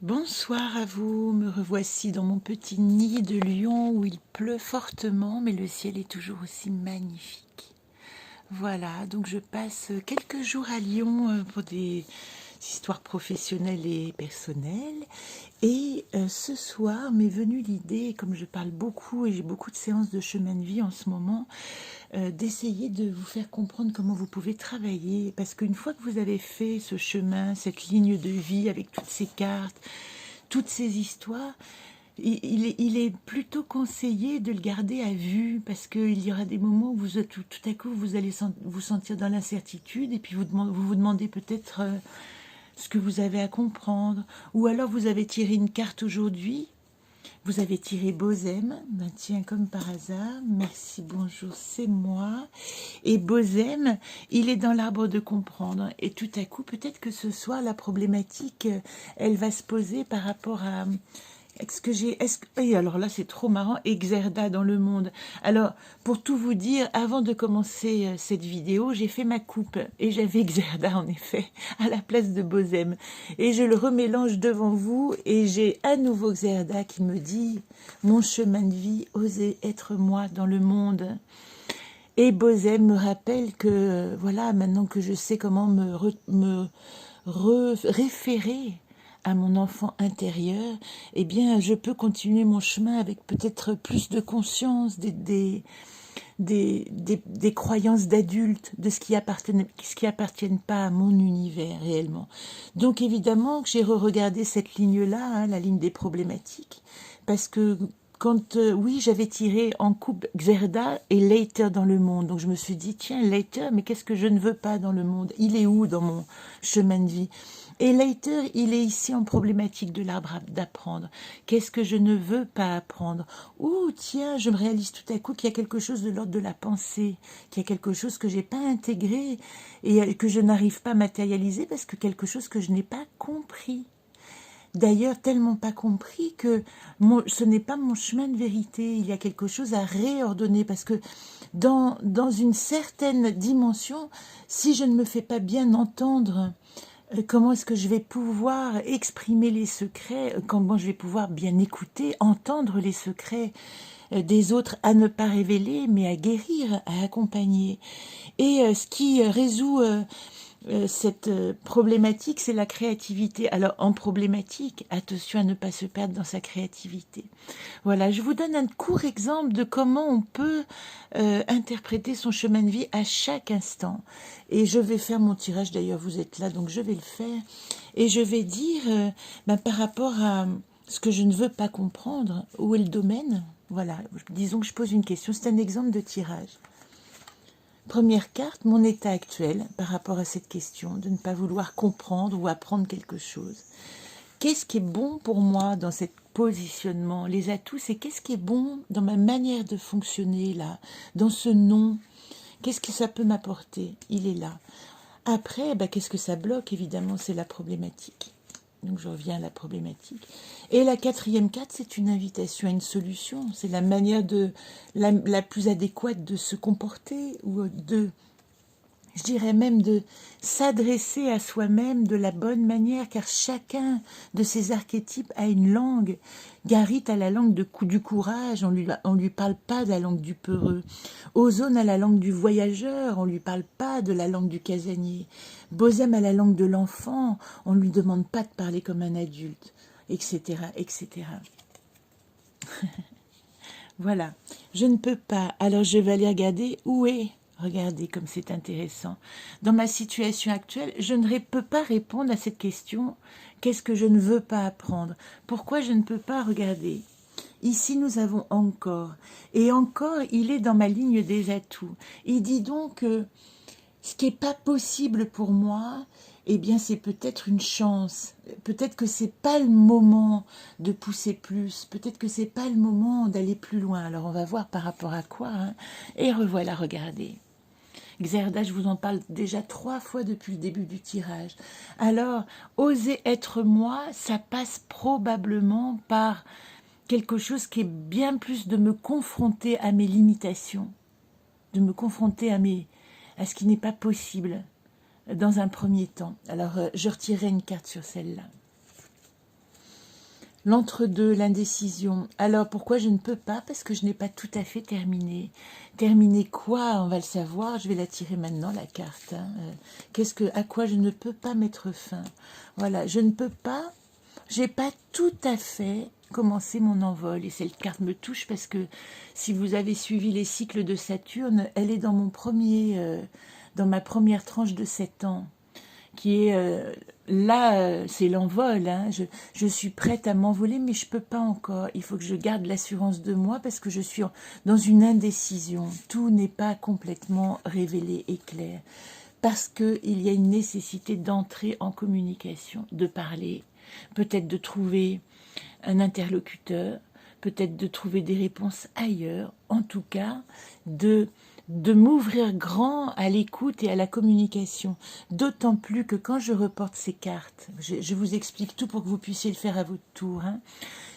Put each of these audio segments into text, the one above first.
Bonsoir à vous, me revoici dans mon petit nid de lion où il pleut fortement, mais le ciel est toujours aussi magnifique. Voilà, donc je passe quelques jours à Lyon pour des histoires professionnelles et personnelles. Et ce soir m'est venue l'idée, comme je parle beaucoup et j'ai beaucoup de séances de chemin de vie en ce moment, d'essayer de vous faire comprendre comment vous pouvez travailler. Parce qu'une fois que vous avez fait ce chemin, cette ligne de vie avec toutes ces cartes, toutes ces histoires, il est plutôt conseillé de le garder à vue parce qu'il y aura des moments où tout à coup vous allez vous sentir dans l'incertitude et puis vous demandez peut-être ce que vous avez à comprendre, ou alors vous avez tiré une carte aujourd'hui. Vous avez tiré Bozem, ben tiens, comme par hasard, merci, bonjour, c'est moi. Et Bozem, il est dans l'arbre de comprendre. Et tout à coup, peut-être que ce soir, la problématique, elle va se poser par rapport à... Et alors là, c'est trop marrant, Exerda dans le monde. Alors, pour tout vous dire, avant de commencer cette vidéo, j'ai fait ma coupe. Et j'avais Exerda, en effet, à la place de Bozem. Et je le remélange devant vous, et j'ai un nouveau Exerda qui me dit « Mon chemin de vie, oser être moi dans le monde ». Et Bozem me rappelle que, voilà, maintenant que je sais comment référer à mon enfant intérieur, eh bien, je peux continuer mon chemin avec peut-être plus de conscience des croyances d'adultes, de ce qui appartiennent pas à mon univers réellement. Donc, évidemment, que j'ai re-regardé cette ligne-là, hein, la ligne des problématiques, parce que quand, oui, j'avais tiré en coupe Xerda et Later dans le monde. Donc je me suis dit, tiens, Later, mais qu'est-ce que je ne veux pas dans le monde? Il est où dans mon chemin de vie? Et Later, il est ici en problématique de l'arbre d'apprendre. Qu'est-ce que je ne veux pas apprendre? Ou tiens, je me réalise tout à coup qu'il y a quelque chose de l'ordre de la pensée, qu'il y a quelque chose que j'ai pas intégré et que je n'arrive pas à matérialiser parce que quelque chose que je n'ai pas compris. D'ailleurs, tellement pas compris que ce n'est pas mon chemin de vérité. Il y a quelque chose à réordonner parce que dans une certaine dimension, si je ne me fais pas bien entendre, comment est-ce que je vais pouvoir exprimer les secrets, comment je vais pouvoir bien écouter, entendre les secrets des autres à ne pas révéler, mais à guérir, à accompagner. Et ce qui résout cette problématique, c'est la créativité. Alors, en problématique, attention à ne pas se perdre dans sa créativité. Voilà, je vous donne un court exemple de comment on peut interpréter son chemin de vie à chaque instant. Et je vais faire mon tirage, d'ailleurs, vous êtes là, donc je vais le faire. Et je vais dire, par rapport à ce que je ne veux pas comprendre, où est le domaine? Voilà, disons que je pose une question, c'est un exemple de tirage. Première carte, mon état actuel par rapport à cette question, de ne pas vouloir comprendre ou apprendre quelque chose. Qu'est-ce qui est bon pour moi dans ce positionnement? Les atouts, c'est qu'est-ce qui est bon dans ma manière de fonctionner là, dans ce non? Qu'est-ce que ça peut m'apporter? Il est là. Après, qu'est-ce que ça bloque? Évidemment, c'est la problématique. Donc je reviens à la problématique. Et la quatrième carte, c'est une invitation à une solution. C'est la manière la plus adéquate de se comporter ou je dirais même de s'adresser à soi-même de la bonne manière, car chacun de ces archétypes a une langue. Garit a la langue du courage, on lui parle pas de la langue du peureux. Ozone a la langue du voyageur, on lui parle pas de la langue du casanier. Bozem a la langue de l'enfant, on lui demande pas de parler comme un adulte, etc., etc. Voilà, je ne peux pas, alors je vais aller regarder où est. Regardez comme c'est intéressant. Dans ma situation actuelle, je ne peux pas répondre à cette question. Qu'est-ce que je ne veux pas apprendre? Pourquoi je ne peux pas regarder? Ici, nous avons encore. Et encore, il est dans ma ligne des atouts. Il dit donc que ce qui n'est pas possible pour moi, eh bien, c'est peut-être une chance. Peut-être que c'est pas le moment de pousser plus. Peut-être que c'est pas le moment d'aller plus loin. Alors, on va voir par rapport à quoi. Hein. Et revoilà, regardez. Xerda, je vous en parle déjà 3 fois depuis le début du tirage. Alors, oser être moi, ça passe probablement par quelque chose qui est bien plus de me confronter à mes limitations, de me confronter à ce qui n'est pas possible dans un premier temps. Alors, je retirerai une carte sur celle-là. L'entre-deux, l'indécision. Alors, pourquoi je ne peux pas? Parce que je n'ai pas tout à fait terminé. Terminé quoi? On va le savoir. Je vais la tirer maintenant, la carte. Hein. À quoi je ne peux pas mettre fin? Voilà, je ne peux pas. J'ai pas tout à fait commencé mon envol. Et cette carte me touche parce que si vous avez suivi les cycles de Saturne, elle est dans dans ma première tranche de 7 ans qui est là, c'est l'envol. Hein. Je suis prête à m'envoler, mais je peux pas encore. Il faut que je garde l'assurance de moi parce que je suis dans une indécision. Tout n'est pas complètement révélé et clair. Parce qu'il y a une nécessité d'entrer en communication, de parler, peut-être de trouver un interlocuteur, peut-être de trouver des réponses ailleurs, en tout cas de m'ouvrir grand à l'écoute et à la communication. D'autant plus que quand je reporte ces cartes, je vous explique tout pour que vous puissiez le faire à votre tour. Hein.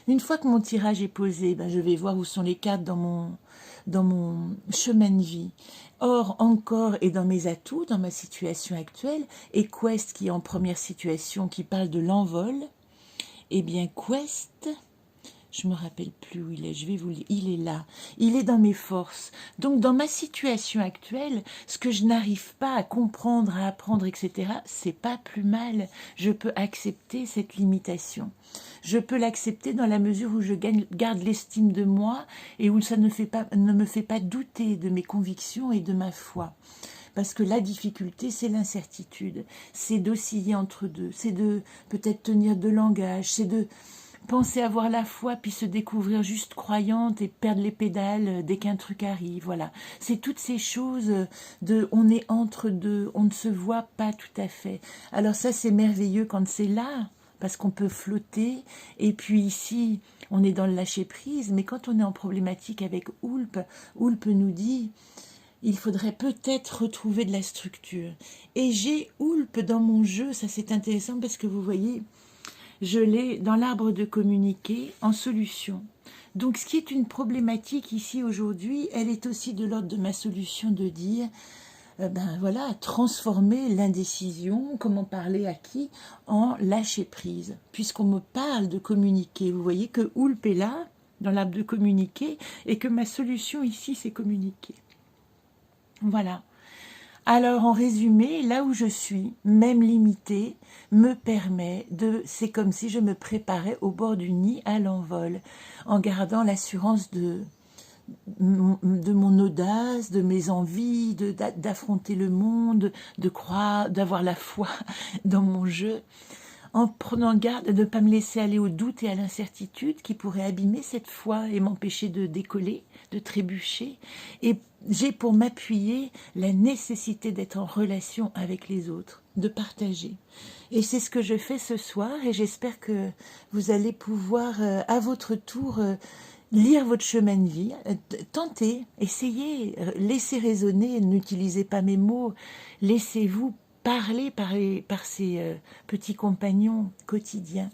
Une fois que mon tirage est posé, ben je vais voir où sont les cartes dans mon chemin de vie. Or, encore, et dans mes atouts, dans ma situation actuelle, et Quest qui est en première situation, qui parle de l'envol, eh bien, Quest, je me rappelle plus où il est, je vais vous le dire, il est là, il est dans mes forces. Donc, dans ma situation actuelle, ce que je n'arrive pas à comprendre, à apprendre, etc., c'est pas plus mal. Je peux accepter cette limitation. Je peux l'accepter dans la mesure où je garde l'estime de moi et où ça ne me fait pas douter de mes convictions et de ma foi. Parce que la difficulté, c'est l'incertitude, c'est d'osciller entre deux, c'est de peut-être tenir deux langages, c'est de penser avoir la foi puis se découvrir juste croyante et perdre les pédales dès qu'un truc arrive, voilà. C'est toutes ces choses on est entre deux, on ne se voit pas tout à fait. Alors ça, c'est merveilleux quand c'est là, parce qu'on peut flotter, et puis ici, on est dans le lâcher-prise, mais quand on est en problématique avec Oulp nous dit... Il faudrait peut-être retrouver de la structure. Et j'ai Oulp dans mon jeu, ça c'est intéressant parce que vous voyez, je l'ai dans l'arbre de communiquer en solution. Donc ce qui est une problématique ici aujourd'hui, elle est aussi de l'ordre de ma solution de dire, ben voilà, transformer l'indécision, comment parler à qui, en lâcher prise. Puisqu'on me parle de communiquer, vous voyez que Oulp est là, dans l'arbre de communiquer, et que ma solution ici c'est communiquer. Voilà. Alors, en résumé, là où je suis, même limitée, me permet c'est comme si je me préparais au bord du nid à l'envol, en gardant l'assurance de mon audace, de mes envies, d'affronter le monde, de croire, d'avoir la foi dans mon jeu, en prenant garde de ne pas me laisser aller au doute et à l'incertitude qui pourraient abîmer cette foi et m'empêcher de décoller, de trébucher. Et j'ai pour m'appuyer la nécessité d'être en relation avec les autres, de partager. Et c'est ce que je fais ce soir et j'espère que vous allez pouvoir à votre tour lire votre chemin de vie, tentez, essayez, laissez résonner, n'utilisez pas mes mots, laissez-vous parler par ces petits compagnons quotidiens.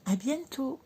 À bientôt.